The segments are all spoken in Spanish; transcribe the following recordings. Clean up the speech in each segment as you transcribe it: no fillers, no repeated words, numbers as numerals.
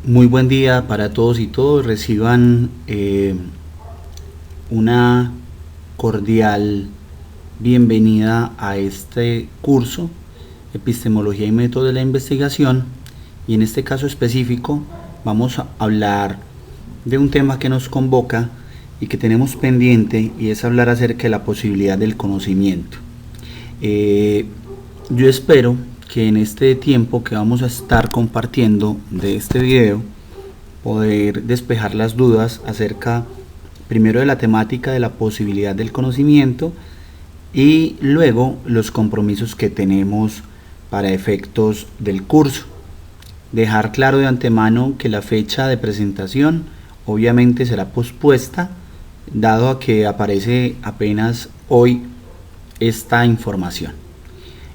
Muy buen día para todos y todos. Reciban una cordial bienvenida a este curso, Epistemología y Método de la Investigación. Y en este caso específico vamos a hablar de un tema que nos convoca y que tenemos pendiente, y es hablar acerca de la posibilidad del conocimiento. Yo espero que en este tiempo que vamos a estar compartiendo de este video poder despejar las dudas acerca primero de la temática de la posibilidad del conocimiento y luego los compromisos que tenemos para efectos del curso. Dejar claro de antemano que la fecha de presentación obviamente será pospuesta, dado a que aparece apenas hoy esta información.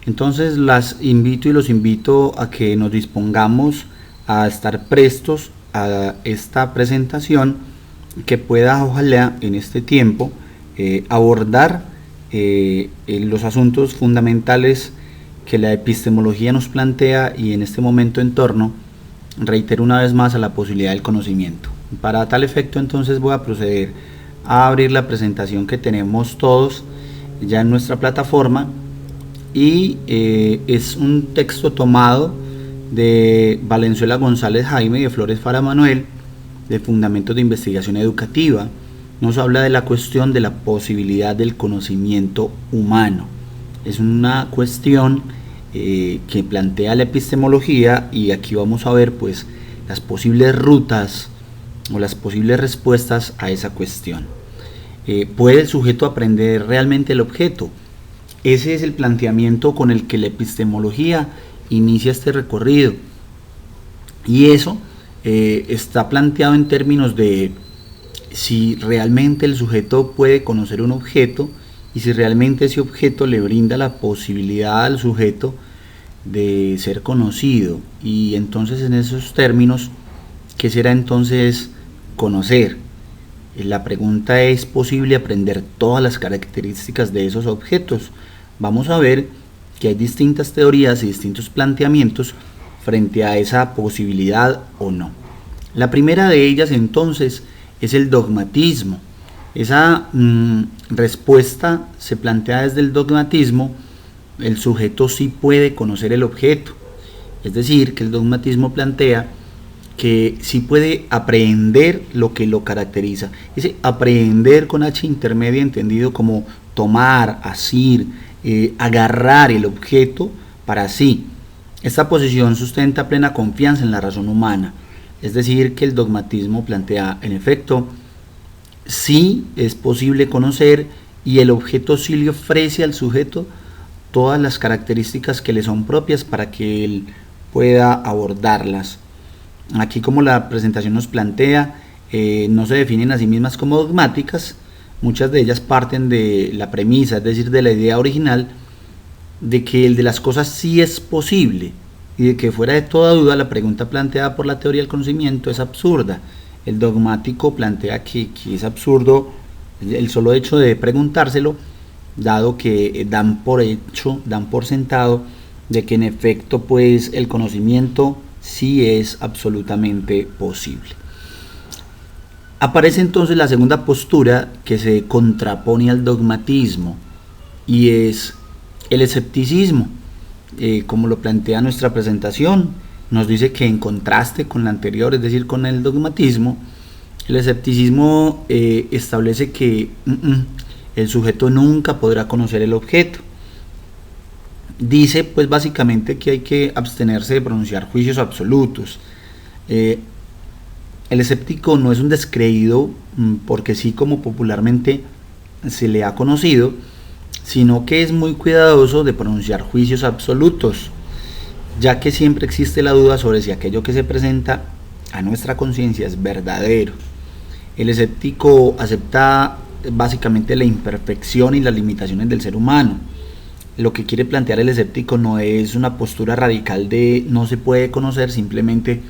Entonces las invito y los invito a que nos dispongamos a estar prestos a esta presentación, que pueda ojalá en este tiempo abordar los asuntos fundamentales que la epistemología nos plantea, y en este momento en torno, reitero una vez más, a la posibilidad del conocimiento. Para tal efecto, entonces voy a proceder a abrir la presentación que tenemos todos ya en nuestra plataforma, y es un texto tomado de Valenzuela González Jaime y de Flores Fara Manuel, de Fundamentos de Investigación Educativa. Nos habla de la cuestión de la posibilidad del conocimiento humano. Es una cuestión que plantea la epistemología, y aquí vamos a ver pues las posibles rutas o las posibles respuestas a esa cuestión. ¿Puede el sujeto aprender realmente el objeto? Ese es el planteamiento con el que la epistemología inicia este recorrido, y eso está planteado en términos de si realmente el sujeto puede conocer un objeto, y si realmente ese objeto le brinda la posibilidad al sujeto de ser conocido. Y entonces, en esos términos, ¿qué será entonces conocer? La pregunta es: ¿es posible aprender todas las características de esos objetos? Vamos a ver que hay distintas teorías y distintos planteamientos frente a esa posibilidad o no. La primera de ellas entonces es el dogmatismo. Esa respuesta se plantea desde el dogmatismo. El sujeto sí puede conocer el objeto, es decir, que el dogmatismo plantea que sí puede aprehender lo que lo caracteriza. Ese aprehender con H intermedia, entendido como tomar, asir, agarrar el objeto para sí. Esta posición sustenta plena confianza en la razón humana, es decir, que el dogmatismo plantea, en efecto, sí es posible conocer, y el objeto sí le ofrece al sujeto todas las características que le son propias para que él pueda abordarlas. Aquí, como la presentación nos plantea, no se definen a sí mismas como dogmáticas. Muchas de ellas parten de la premisa, es decir, de la idea original, de que el de las cosas sí es posible, y de que fuera de toda duda la pregunta planteada por la teoría del conocimiento es absurda. El dogmático plantea que es absurdo el solo hecho de preguntárselo, dado que dan por sentado de que en efecto pues el conocimiento sí es absolutamente posible. Aparece entonces la segunda postura que se contrapone al dogmatismo, y es el escepticismo. Como lo plantea nuestra presentación, nos dice que en contraste con la anterior, es decir, con el dogmatismo, el escepticismo establece que el sujeto nunca podrá conocer el objeto. Dice pues básicamente que hay que abstenerse de pronunciar juicios absolutos. El escéptico no es un descreído porque sí, como popularmente se le ha conocido, sino que es muy cuidadoso de pronunciar juicios absolutos, ya que siempre existe la duda sobre si aquello que se presenta a nuestra conciencia es verdadero. El escéptico acepta básicamente la imperfección y las limitaciones del ser humano. Lo que quiere plantear el escéptico no es una postura radical de no se puede conocer, simplemente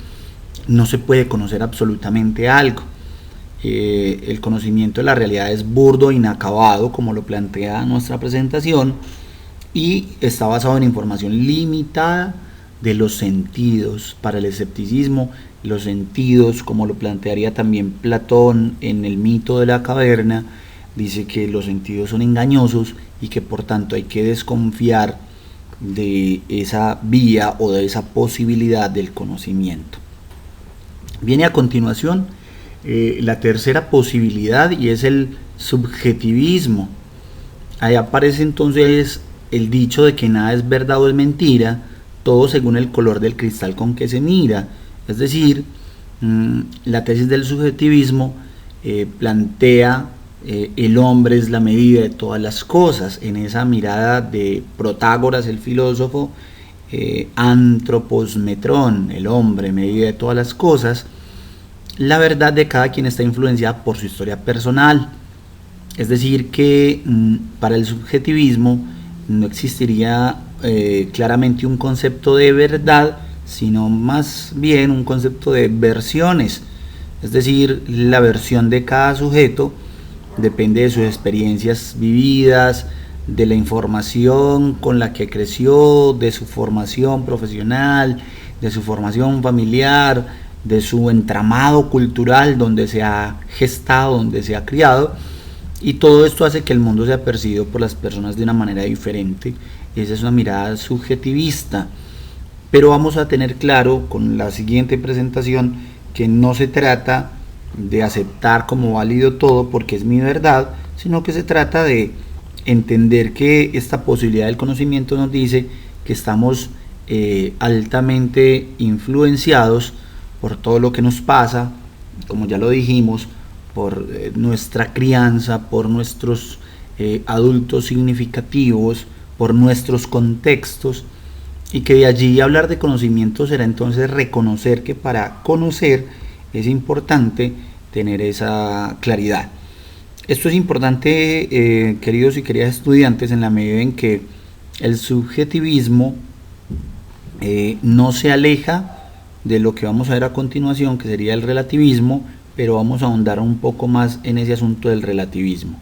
no se puede conocer absolutamente algo. El conocimiento de la realidad es burdo e inacabado, como lo plantea nuestra presentación, y está basado en información limitada de los sentidos. Para el escepticismo, los sentidos, como lo plantearía también Platón en el mito de la caverna, dice que los sentidos son engañosos y que por tanto hay que desconfiar de esa vía o de esa posibilidad del conocimiento. Viene a continuación la tercera posibilidad, y es el subjetivismo. Ahí aparece entonces el dicho de que nada es verdad o es mentira, todo según el color del cristal con que se mira. Es decir, la tesis del subjetivismo plantea el hombre es la medida de todas las cosas. En esa mirada de Protágoras, el filósofo, anthropos metrón, el hombre, medida de todas las cosas, la verdad de cada quien está influenciada por su historia personal. Es decir, que para el subjetivismo no existiría claramente un concepto de verdad, sino más bien un concepto de versiones. Es decir, la versión de cada sujeto depende de sus experiencias vividas, de la información con la que creció, de su formación profesional, de su formación familiar, de su entramado cultural donde se ha gestado, donde se ha criado, y todo esto hace que el mundo sea percibido por las personas de una manera diferente. Esa es una mirada subjetivista. Pero vamos a tener claro con la siguiente presentación que no se trata de aceptar como válido todo porque es mi verdad, sino que se trata de entender que esta posibilidad del conocimiento nos dice que estamos altamente influenciados por todo lo que nos pasa, como ya lo dijimos, por nuestra crianza, por nuestros adultos significativos, por nuestros contextos, y que de allí hablar de conocimiento será entonces reconocer que para conocer es importante tener esa claridad. Esto es importante, queridos y queridas estudiantes, en la medida en que el subjetivismo no se aleja de lo que vamos a ver a continuación, que sería el relativismo, pero vamos a ahondar un poco más en ese asunto del relativismo.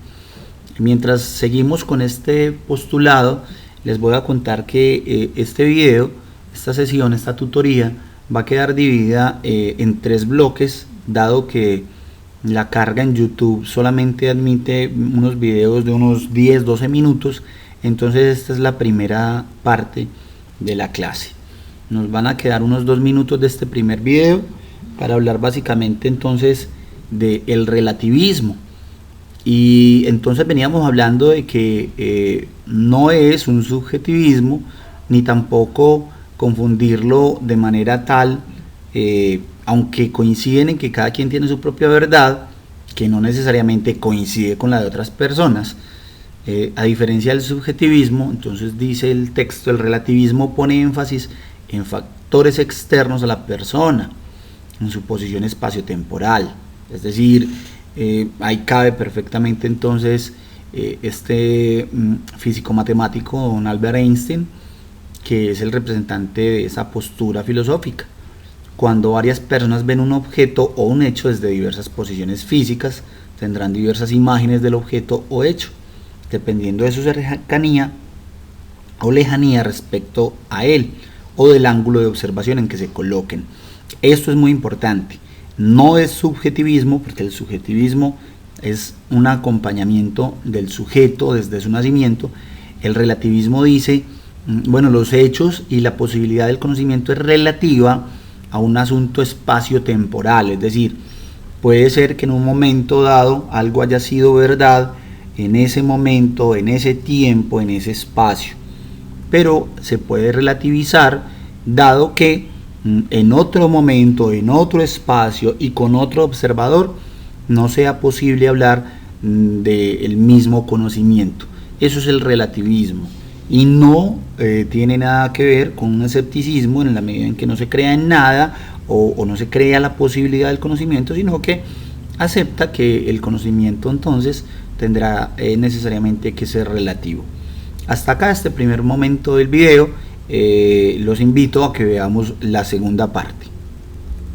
Mientras seguimos con este postulado, les voy a contar que este video, esta sesión, esta tutoría, va a quedar dividida en 3 bloques, dado que la carga en YouTube solamente admite unos videos de unos 10-12 minutos. Entonces esta es la primera parte de la clase. Nos van a quedar unos 2 minutos de este primer video para hablar básicamente entonces del relativismo. Y entonces veníamos hablando de que no es un subjetivismo, ni tampoco confundirlo de manera tal, aunque coinciden en que cada quien tiene su propia verdad, que no necesariamente coincide con la de otras personas. A diferencia del subjetivismo, entonces dice el texto, el relativismo pone énfasis en factores externos a la persona, en su posición espaciotemporal. Es decir, ahí cabe perfectamente entonces este físico matemático don Albert Einstein, que es el representante de esa postura filosófica. Cuando varias personas ven un objeto o un hecho desde diversas posiciones físicas, tendrán diversas imágenes del objeto o hecho, dependiendo de su cercanía o lejanía respecto a él, o del ángulo de observación en que se coloquen. Esto es muy importante. No es subjetivismo, porque el subjetivismo es un acompañamiento del sujeto desde su nacimiento. El relativismo dice, bueno, los hechos y la posibilidad del conocimiento es relativa a un asunto espacio-temporal, es decir, puede ser que en un momento dado algo haya sido verdad en ese momento, en ese tiempo, en ese espacio, pero se puede relativizar dado que en otro momento, en otro espacio y con otro observador no sea posible hablar del mismo conocimiento. Eso es el relativismo y no tiene nada que ver con un escepticismo en la medida en que no se crea en nada o no se crea la posibilidad del conocimiento, sino que acepta que el conocimiento entonces tendrá necesariamente que ser relativo. Hasta acá este primer momento del video. Los invito a que veamos la segunda parte.